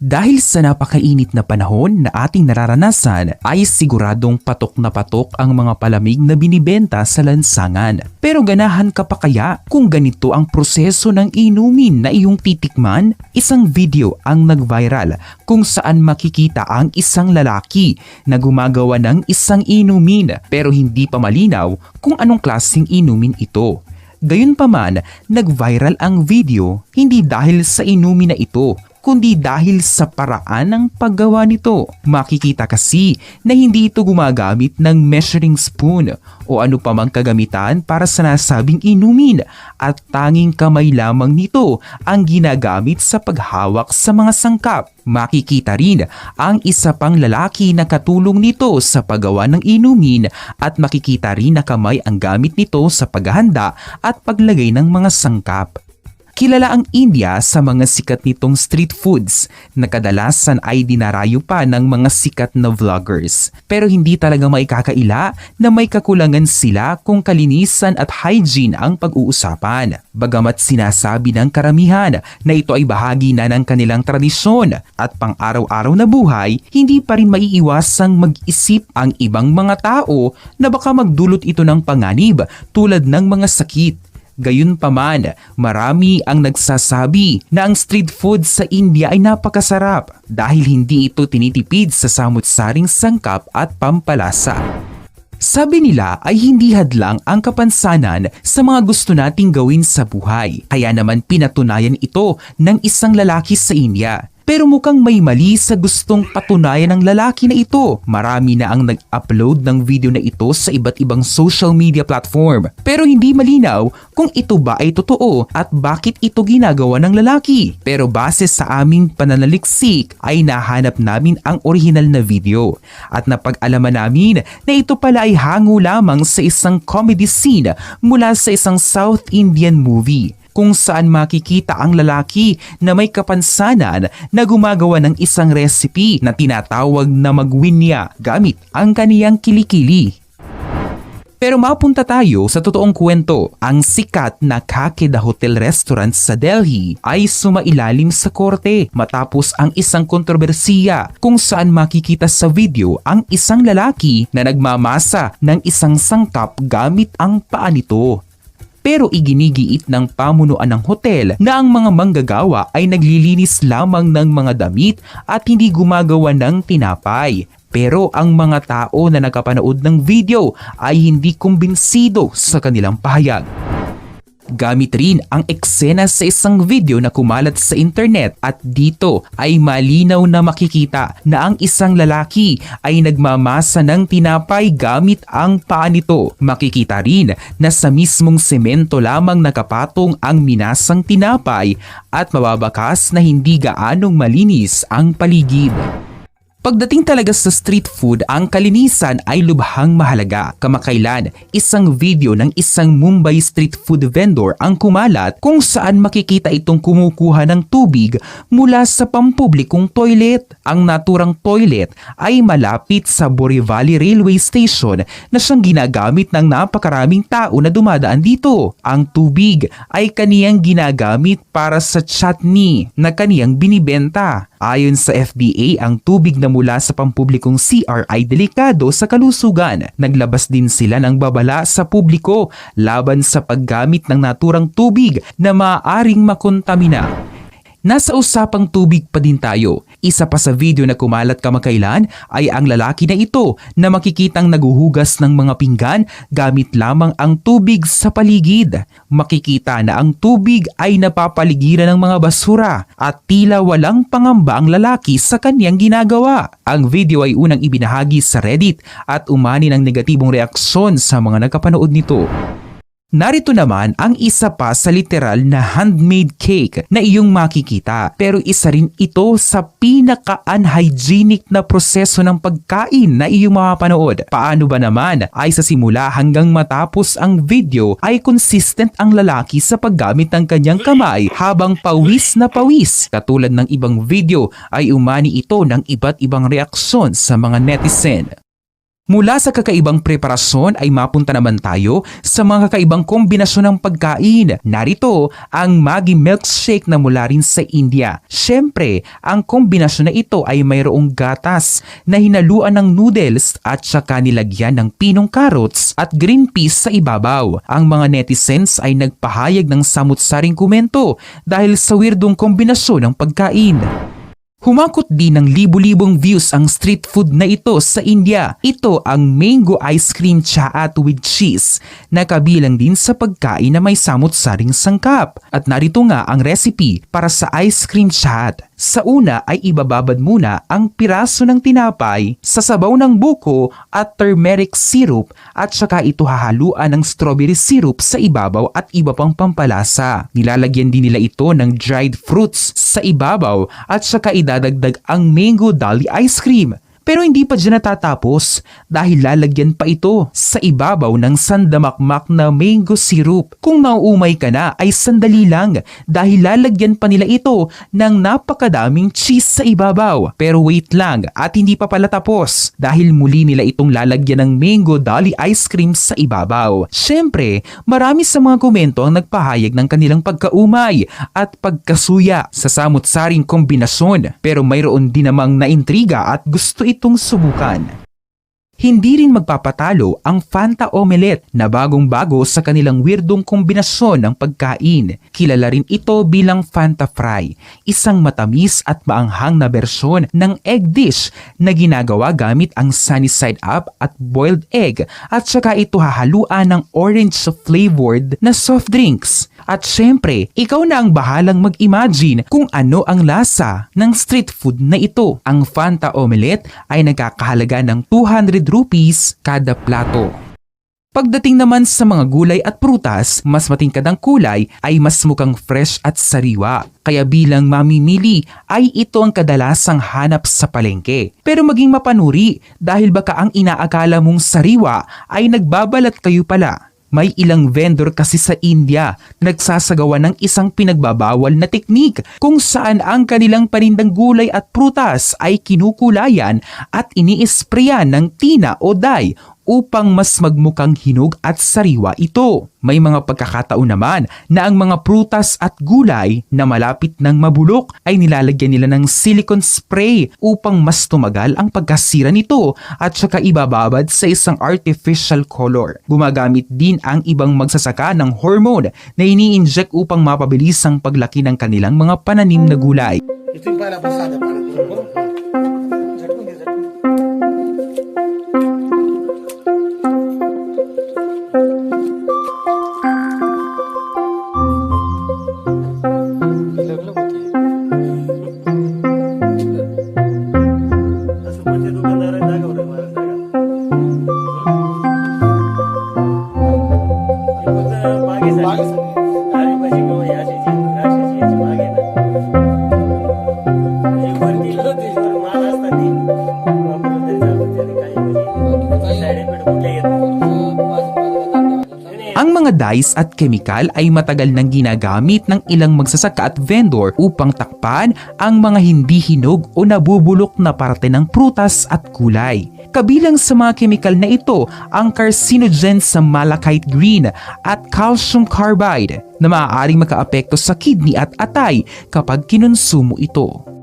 Dahil sa napakainit na panahon na ating nararanasan ay siguradong patok na patok ang mga palamig na binibenta sa lansangan. Pero ganahan ka pa kaya kung ganito ang proseso ng inumin na iyong titikman? Isang video ang nag-viral kung saan makikita ang isang lalaki na gumagawa ng isang inumin pero hindi pa malinaw kung anong klaseng inumin ito. Gayunpaman, nag-viral ang video hindi dahil sa inumin na ito, kundi dahil sa paraan ng paggawa nito. Makikita kasi na hindi ito gumagamit ng measuring spoon o ano pa mang kagamitan para sa nasabing inumin at tanging kamay lamang nito ang ginagamit sa paghawak sa mga sangkap. Makikita rin ang isa pang lalaki na katulong nito sa paggawa ng inumin at makikita rin na kamay ang gamit nito sa paghahanda at paglagay ng mga sangkap. Kilala ang India sa mga sikat nitong street foods na kadalasan ay dinarayo pa ng mga sikat na vloggers. Pero hindi talaga maikakaila na may kakulangan sila kung kalinisan at hygiene ang pag-uusapan. Bagamat sinasabi ng karamihan na ito ay bahagi na ng kanilang tradisyon at pang-araw-araw na buhay, hindi pa rin maiiwasang mag-isip ang ibang mga tao na baka magdulot ito ng panganib tulad ng mga sakit. Gayunpaman, marami ang nagsasabi na ang street food sa India ay napakasarap dahil hindi ito tinitipid sa samut-saring sangkap at pampalasa. Sabi nila ay hindi hadlang ang kapansanan sa mga gusto nating gawin sa buhay. Kaya naman pinatunayan ito ng isang lalaki sa India. Pero mukhang may mali sa gustong patunayan ng lalaki na ito. Marami na ang nag-upload ng video na ito sa iba't ibang social media platform. Pero hindi malinaw kung ito ba ay totoo at bakit ito ginagawa ng lalaki. Pero base sa aming pananaliksik ay nahanap namin ang original na video. At napag-alaman namin na ito pala ay hango lamang sa isang comedy scene mula sa isang South Indian movie, kung saan makikita ang lalaki na may kapansanan na gumagawa ng isang recipe na tinatawag na magwinya gamit ang kaniyang kilikili. Pero mapunta tayo sa totoong kwento. Ang sikat na Kakeda Hotel Restaurant sa Delhi ay sumailalim sa korte matapos ang isang kontrobersiya kung saan makikita sa video ang isang lalaki na nagmamasa ng isang sangkap gamit ang paa nito. Pero iginigiit ng pamunuan ng hotel na ang mga manggagawa ay naglilinis lamang ng mga damit at hindi gumagawa ng tinapay. Pero ang mga tao na nakapanood ng video ay hindi kumbinsido sa kanilang pahayag. Gamit rin ang eksena sa isang video na kumalat sa internet at dito ay malinaw na makikita na ang isang lalaki ay nagmamasa ng tinapay gamit ang paa nito. Makikita rin na sa mismong semento lamang nakapatong ang minasang tinapay at mababakas na hindi gaanong malinis ang paligid. Pagdating talaga sa street food, ang kalinisan ay lubhang mahalaga. Kamakailan, isang video ng isang Mumbai street food vendor ang kumalat kung saan makikita itong kumukuha ng tubig mula sa pampublikong toilet. Ang naturang toilet ay malapit sa Borivali Railway Station na siyang ginagamit ng napakaraming tao na dumadaan dito. Ang tubig ay kaniyang ginagamit para sa chutney na kaniyang binibenta. Ayon sa FDA, ang tubig na mula sa pampublikong CR ay delikado sa kalusugan. Naglabas din sila ng babala sa publiko laban sa paggamit ng naturang tubig na maaaring makontamina. Nasa usapang tubig pa din tayo. Isa pa sa video na kumalat kamakailan ay ang lalaki na ito na makikitang naguhugas ng mga pinggan gamit lamang ang tubig sa paligid. Makikita na ang tubig ay napapaligiran ng mga basura at tila walang pangamba ang lalaki sa kanyang ginagawa. Ang video ay unang ibinahagi sa Reddit at umani ng negatibong reaksyon sa mga nakapanood nito. Narito naman ang isa pa sa literal na handmade cake na iyong makikita, pero isa rin ito sa pinaka-unhygienic na proseso ng pagkain na iyong mapapanood. Paano ba naman ay sa simula hanggang matapos ang video ay consistent ang lalaki sa paggamit ng kanyang kamay habang pawis na pawis. Katulad ng ibang video ay umani ito ng iba't ibang reaksyon sa mga netizen. Mula sa kakaibang preparasyon ay mapunta naman tayo sa mga kakaibang kombinasyon ng pagkain. Narito ang Maggi Milkshake na mula rin sa India. Siyempre, ang kombinasyon na ito ay mayroong gatas na hinaluan ng noodles at saka nilagyan ng pinong carrots at green peas sa ibabaw. Ang mga netizens ay nagpahayag ng samut-saring komento dahil sa weirdong kombinasyon ng pagkain. Humakot din ng libu-libong views ang street food na ito sa India. Ito ang mango ice cream chaat with cheese na kabilang din sa pagkain na may samut-saring sangkap. At narito nga ang recipe para sa ice cream chaat. Sa una ay ibababad muna ang piraso ng tinapay sa sabaw ng buko at turmeric syrup at saka ito hahaluan ng strawberry syrup sa ibabaw at iba pang pampalasa. Nilalagyan din nila ito ng dried fruits sa ibabaw at saka idadagdag ang mango dali ice cream. Pero hindi pa dyan natatapos dahil lalagyan pa ito sa ibabaw ng sandamakmak na mango syrup. Kung nauumay ka na ay sandali lang dahil lalagyan pa nila ito ng napakadaming cheese sa ibabaw. Pero wait lang at hindi pa pala tapos dahil muli nila itong lalagyan ng mango dali ice cream sa ibabaw. Siyempre, marami sa mga komento ang nagpahayag ng kanilang pagkaumay at pagkasuya sa samut-saring kombinasyon. Pero mayroon din namang naintriga at gusto itong subukan. Hindi rin magpapatalo ang Fanta Omelette na bagong-bago sa kanilang weirdong kombinasyon ng pagkain. Kilala rin ito bilang Fanta Fry, isang matamis at maanghang na bersyon ng egg dish na ginagawa gamit ang sunny side up at boiled egg at saka ito hahaluan ng orange flavored na soft drinks. At syempre, ikaw na ang bahalang mag-imagine kung ano ang lasa ng street food na ito. Ang Fanta Omelette ay nagkakahalaga ng 200 rupees kada plato. Pagdating naman sa mga gulay at prutas, mas matingkad ang kulay ay mas mukhang fresh at sariwa. Kaya bilang mamimili ay ito ang kadalasang hanap sa palengke. Pero maging mapanuri dahil baka ang inaakala mong sariwa ay nagbabalat kayo pala. May ilang vendor kasi sa India na nagsasagawa ng isang pinagbabawal na teknik kung saan ang kanilang panindang gulay at prutas ay kinukulayan at ini-sprayan ng tina o dye upang mas magmukhang hinog at sariwa ito. May mga pagkakataon naman na ang mga prutas at gulay na malapit ng mabulok ay nilalagyan nila ng silicone spray upang mas tumagal ang pagkasira nito at saka ibababad sa isang artificial color. Gumagamit din ang ibang magsasaka ng hormone na ini-inject upang mapabilis ang paglaki ng kanilang mga pananim na gulay. Ito yung pala pasada para Ang mga dyes at kemikal ay matagal nang ginagamit ng ilang magsasaka at vendor upang takpan ang mga hindi hinog o nabubulok na parte ng prutas at gulay. Kabilang sa mga kemikal na ito ang carcinogen sa malachite green at calcium carbide na maaaring makaapekto sa kidney at atay kapag kinonsumo ito.